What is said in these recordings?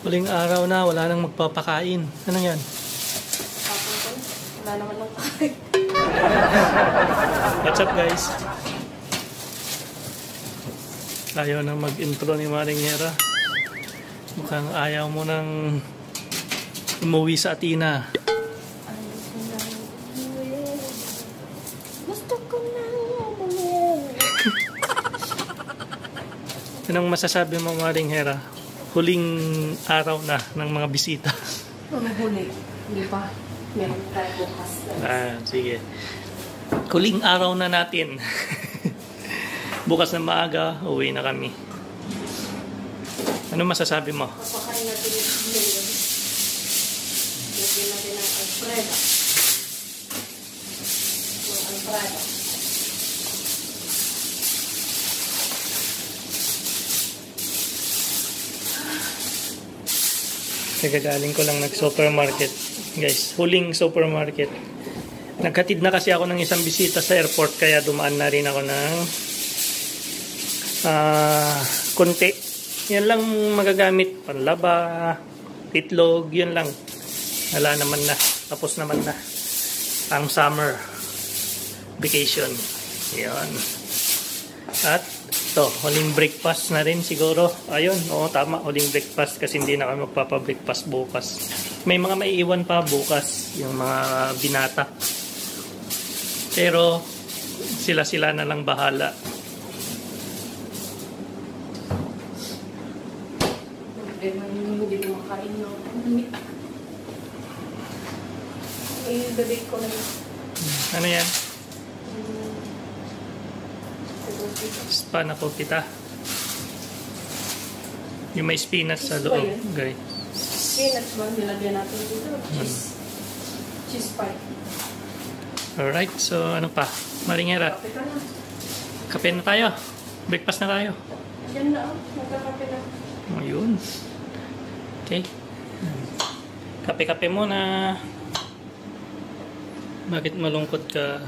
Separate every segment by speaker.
Speaker 1: Huling araw na, wala nang magpapakain. Anong yan?
Speaker 2: Wala naman ng kain.
Speaker 1: What's up guys? Ayaw na mag-intro ni Maring Hera. Mukhang ayaw mo nang umuwi sa Atina.
Speaker 2: Gusto ko nang umuwi.
Speaker 1: Anong masasabi mo Maring Hera? Huling araw na ng mga bisita.
Speaker 2: Ano huli? Hindi pa. Meron tayo bukas.
Speaker 1: Sige. Huling araw na natin. Bukas na maaga, uwi na kami. Ano masasabi mo?
Speaker 2: Papakain natin yung ngayon. Lagyan natin ng Alfredo. Yung Alfredo.
Speaker 1: Kagagaling ko lang nag-supermarket. Guys, huling supermarket. Naghatid na kasi ako ng isang bisita sa airport kaya dumaan na rin ako ng konti. Yan lang magagamit. Panlaba, itlog, yun lang. Wala naman na. Tapos naman na ang summer vacation. Yan. At ito, huling breakfast na rin siguro. Ayun, oo tama, huling breakfast kasi hindi na kami magpapa-breakfast bukas. May mga maiiwan pa bukas, yung mga binata. Pero sila-sila na lang bahala.
Speaker 2: Hindi mo makain no. I-bake ko lang.
Speaker 1: Ano yan? Spa na po kita. Yung may spinach sa loob. Okay.
Speaker 2: Spinach ba? Nilagyan natin dito. Cheese. Cheese pie.
Speaker 1: Alright, so ano pa? Maring Hera.
Speaker 2: Kape ka na.
Speaker 1: Kape na tayo. Breakfast na tayo.
Speaker 2: Yan na. Magkakape na.
Speaker 1: Ayun. Okay. Kape-kape muna. Bakit malungkot ka?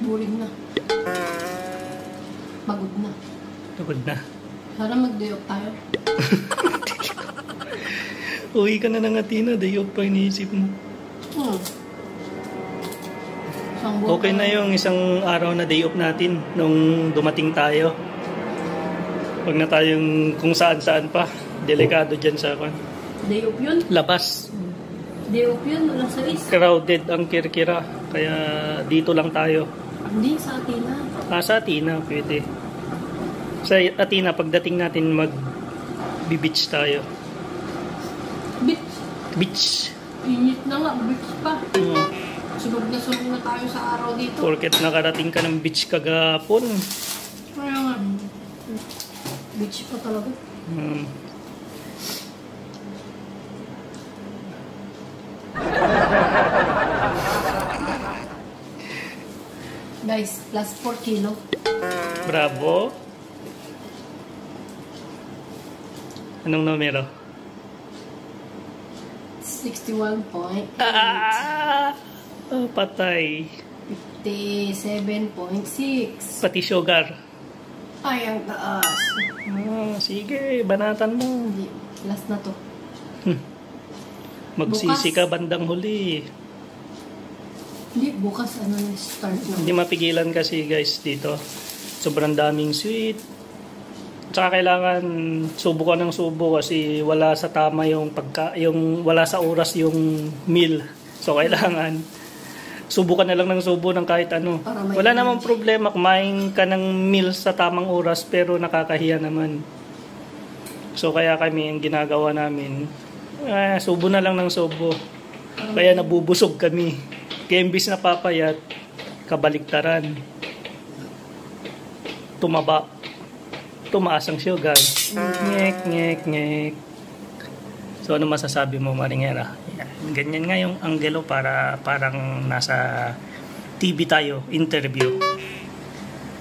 Speaker 2: Boring na. Pagod na.
Speaker 1: Pagod na.
Speaker 2: Sana mag-day off tayo.
Speaker 1: Uwi ka na ng Atina. Day off pa iniisip mo. Okay na yung isang araw na day off natin nung dumating tayo. Huwag na tayong kung saan-saan pa. Delikado dyan sa akin.
Speaker 2: Day off yun?
Speaker 1: Labas.
Speaker 2: Day off yun? Walang sais?
Speaker 1: Crowded ang Kirkira. Kaya dito lang tayo.
Speaker 2: Hindi, sa Atina.
Speaker 1: Sa Atina, pwede. Sa Atina, pagdating natin mag-beach tayo.
Speaker 2: Beach?
Speaker 1: Beach.
Speaker 2: Init na nga, beach pa. Sunog na tayo sa araw dito.
Speaker 1: Porket nakarating ka ng beach kagapon.
Speaker 2: Kaya nga. Beach pa talaga. Guys, plus 4 kilo.
Speaker 1: Bravo. Anong numero?
Speaker 2: 61.8.
Speaker 1: Patay.
Speaker 2: 57.6.
Speaker 1: Pati sugar.
Speaker 2: Ay, ang taas.
Speaker 1: Sige, banatan mo.
Speaker 2: Hindi, last na to.
Speaker 1: Magsisi ka bandang huli.
Speaker 2: Hindi, bukas ano start na.
Speaker 1: Hindi mapigilan kasi guys dito. Sobrang daming sweet. Tsaka kailangan subo ka ng subo kasi wala sa tama yung wala sa oras yung meal. So kailangan subo ka na lang ng subo ng kahit ano. Wala namang problema kumain ka ng meal sa tamang oras pero nakakahiya naman. So kaya kami yung ginagawa namin subo na lang ng subo. Kaya nabubusog kami. Kaya imbis na papayat, kabaliktaran. Tumaba. Tumaas ang sugar. Ngek, ngek, ngek. So ano masasabi mo Maring Hera? Ganyan nga yung anggelo para parang nasa TV tayo, interview.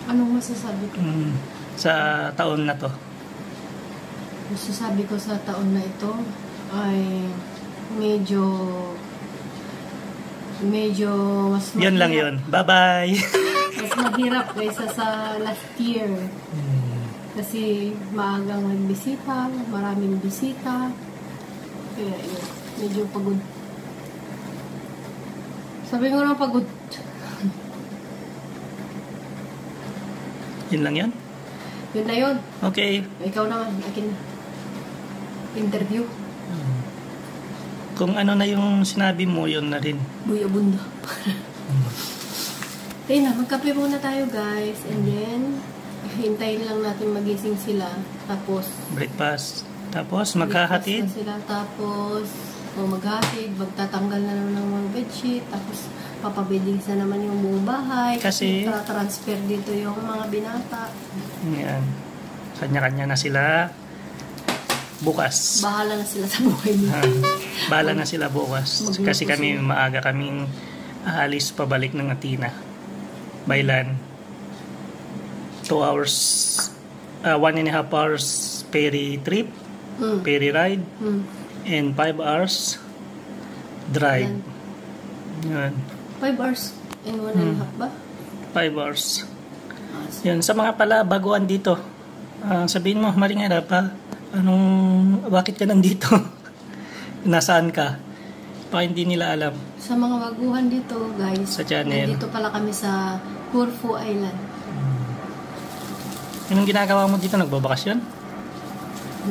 Speaker 2: Anong masasabi ko?
Speaker 1: Sa taon na to.
Speaker 2: Masasabi ko sa taon na ito ay medyo mas
Speaker 1: yun lang yun. Bye-bye!
Speaker 2: Mas mahirap kaysa sa last year. Kasi maagang nagbisita, maraming bisita. Kaya yun, medyo pagod. Sabi ko na pagod.
Speaker 1: Yun lang yan?
Speaker 2: Yun na yun.
Speaker 1: Okay.
Speaker 2: Ikaw naman, akin na. Interview.
Speaker 1: Kung ano na yung sinabi mo, yun na rin.
Speaker 2: Buya bunda. Ayun na, magkape muna tayo guys. And then, hintayin lang natin magising sila. Tapos,
Speaker 1: Breakfast. Tapos, maghahatid.
Speaker 2: breakfast na sila. Tapos, maghahatid. Magtatanggal na naman ng mga bedsheet. Tapos, papabedings na naman yung buong bahay.
Speaker 1: Kasi,
Speaker 2: transfer dito yung mga binata.
Speaker 1: Yan. Kanya-kanya na sila. Bukas.
Speaker 2: Bahala na sila sa buhay nila.
Speaker 1: Bahala na sila bukas. Kasi kami, maaga kaming aalis pabalik ng Atina. By land. 2 hours, 1.5 hours ferry trip, ferry ride, and 5 hours drive. Yan.
Speaker 2: 5 hours and 1.5 ba?
Speaker 1: 5 hours. Yan. Sa mga pala baguhan dito, sabihin mo, Maringera pa, bakit ka nandito? Nasaan ka? Baka hindi nila alam.
Speaker 2: Sa mga baguhan dito, guys,
Speaker 1: sa channel.
Speaker 2: Dito pala kami sa Corfu Island.
Speaker 1: Anong ginagawa mo dito? Nagbabakasyon?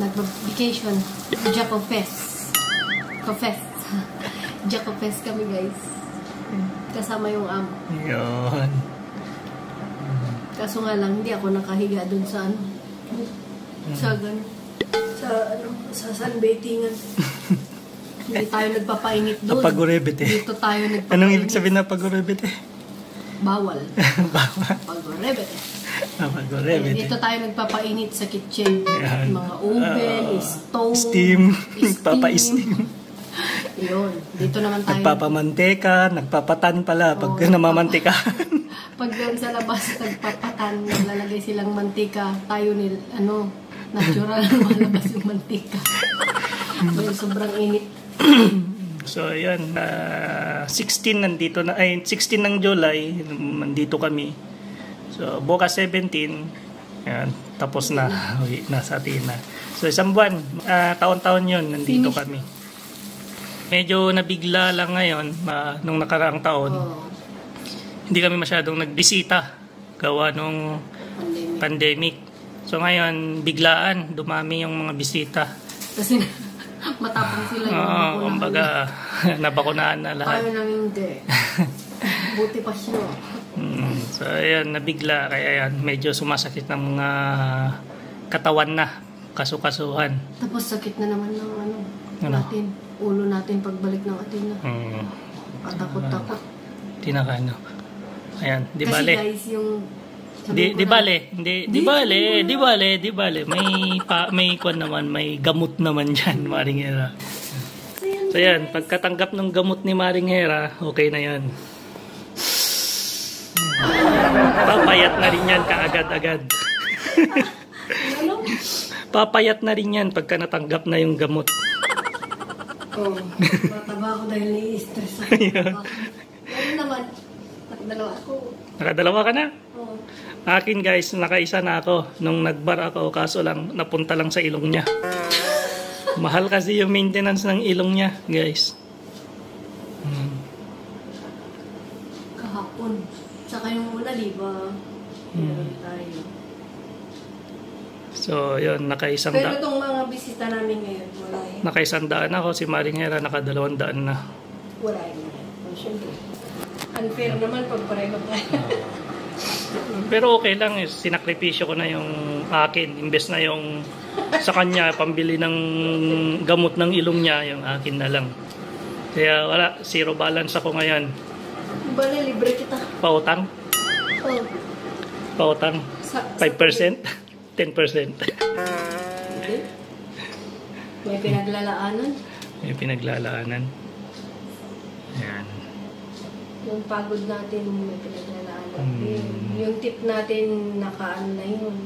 Speaker 2: Nag-vacation. Jacofes. Cofes. Jacofes kami, guys. Kasama yung amo.
Speaker 1: Yun.
Speaker 2: Kaso nga lang, hindi ako nakahiga dun sa sa sunbaithingan. Hindi tayo nagpapainit doon.
Speaker 1: Pagurebete.
Speaker 2: Dito tayo nagpapainit.
Speaker 1: Anong ibig sabihin na pagurebete?
Speaker 2: Bawal.
Speaker 1: Bawal.
Speaker 2: Pagurebete.
Speaker 1: Pagurebete.
Speaker 2: Dito tayo nagpapainit sa kitchen. Yan. Mga oven, stove,
Speaker 1: steam. Papa-steam.
Speaker 2: Yun. Dito naman tayo.
Speaker 1: Nagpapamantika, nagpapatan pala pag namamantika.
Speaker 2: Pag doon sa labas, nagpapatan, naglalagay silang mantika. Tayo natural na malabas yung mantika. May sobrang init.
Speaker 1: So, ayan. 16 nandito na. 16 ng July, nandito kami. So, bukas 17. Ayan, tapos na. Nasa Atina. So, isang buwan. Taon-taon yun, nandito kami. Medyo nabigla lang ngayon, nung nakaraang taon. Hindi kami masyadong nagbisita. Gawa nung pandemic. So, ngayon, biglaan. Dumami yung mga bisita.
Speaker 2: Kasi matapang sila yung
Speaker 1: kumbaga, nabakunahan na lahat.
Speaker 2: Ayaw namin hindi. Buti pa siya.
Speaker 1: So, ayan, nabigla. Kaya yan, medyo sumasakit ng mga katawan na. Kasukasuhan.
Speaker 2: Tapos sakit na naman ng natin. Ulo natin pagbalik ng Atina. Patakot-takot.
Speaker 1: Tinaka, Ayan, di
Speaker 2: kasi
Speaker 1: bale.
Speaker 2: Guys, yung
Speaker 1: Di bale. May kwan naman, may gamot naman diyan, Maringera. So yan, pagkatanggap ng gamot ni Maringera, okay na yan. Papayat na rin yan kaagad-agad. Papayat na rin yan pagka natanggap na yung gamot.
Speaker 2: Mataba ako dahil nai-stress ako. Ano naman, nakadalawa ako.
Speaker 1: Nakadalawa ka na?
Speaker 2: Oo.
Speaker 1: Akin guys, nakaisa na ako. Nung nagbar ako, kaso lang, napunta lang sa ilong niya. Mahal kasi yung maintenance ng ilong niya, guys.
Speaker 2: Kahapon. Tsaka yung muna, diba? Tayo.
Speaker 1: So, yun, nakaisang
Speaker 2: Pero itong mga bisita namin ngayon, wala eh.
Speaker 1: Nakaisang daan ako, si Maringera, nakadalawang daan na.
Speaker 2: Wala yun. Siyempre. Unfair naman pag pareho tayo.
Speaker 1: Pero okay lang, sinakripisyo ko na yung akin. Imbes na yung sa kanya, pambili ng gamot ng ilong niya, yung akin na lang. Kaya wala, zero balance ako ngayon.
Speaker 2: Bale, libre kita.
Speaker 1: Pautang?
Speaker 2: Oh.
Speaker 1: Pautang? 5%? 10%?
Speaker 2: Hindi. May pinaglalaanan.
Speaker 1: May pinaglalaanan. Ayan.
Speaker 2: Yung pagod natin, may pinaglalaanan. Yung tip natin, naka-ano na yun.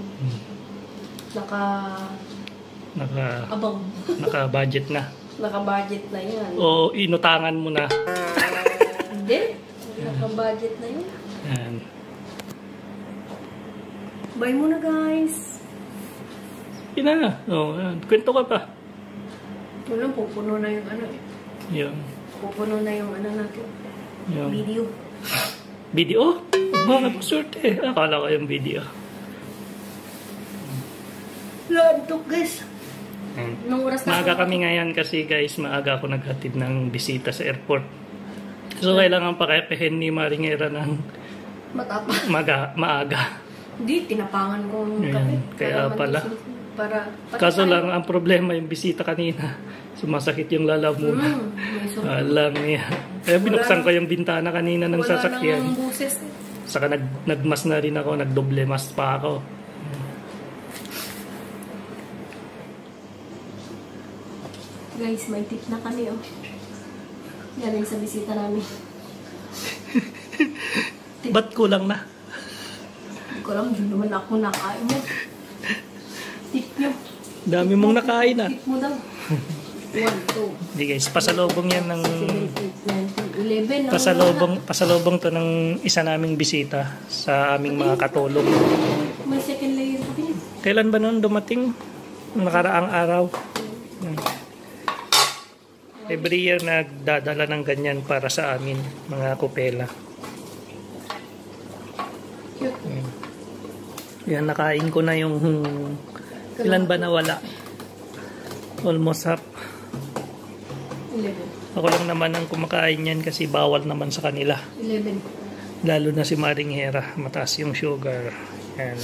Speaker 1: Naka-abang. Naka-budget na.
Speaker 2: Naka-budget na yan.
Speaker 1: O inutangan mo na.
Speaker 2: Hindi. Naka-budget na yun.
Speaker 1: Ayan.
Speaker 2: Bye muna guys.
Speaker 1: Okay na. Oh, yan. Kwento ka pa.
Speaker 2: Wala, pupuno na yung ano eh.
Speaker 1: Yan.
Speaker 2: Pupuno na yung ano natin.
Speaker 1: Yan.
Speaker 2: Video.
Speaker 1: Video? Mga paswerte. Akala ko yung video.
Speaker 2: Lantok guys. Nung oras na
Speaker 1: Maaga kami ngayon kasi guys, maaga ako naghatid ng bisita sa airport. So kailangan pakepehin ni Maringera ng maaga.
Speaker 2: Hindi, tinapangan ko ng
Speaker 1: Ayan,
Speaker 2: kape.
Speaker 1: kaya pala.
Speaker 2: Para
Speaker 1: Kaso lang, ang problema yung bisita kanina. Sumasakit yung lalamunan. Alam niya. Kaya binuksan ko yung bintana kanina ng sasakyan.
Speaker 2: Wala nang buses eh.
Speaker 1: Saka nagmas na rin ako, nagdoble mas pa ako.
Speaker 2: Guys, may tip na kami oh. Galing sa bisita namin.
Speaker 1: Ba't kulang na?
Speaker 2: Hindi ko alam, hindi naman ako nakain mo. Tip nyo.
Speaker 1: Dami mong nakain ah.
Speaker 2: Tip mo daw. 1, 2.
Speaker 1: Hindi guys, pasalubong yan ng...
Speaker 2: 7, 8, 9, 10, 11.
Speaker 1: Pasalubong to ng isa naming bisita sa aming mga katulong.
Speaker 2: May second layer pa din.
Speaker 1: Kailan ba noon dumating? Nakaraang araw. Every year nagdadala ng ganyan para sa amin, mga kupela. Yan, nakain ko na yung... Ilan ba nawala? Almost half.
Speaker 2: 11.
Speaker 1: Ako lang naman ang kumakain yan kasi bawal naman sa kanila.
Speaker 2: 11.
Speaker 1: Lalo na si Maringera, mataas yung sugar. Yan.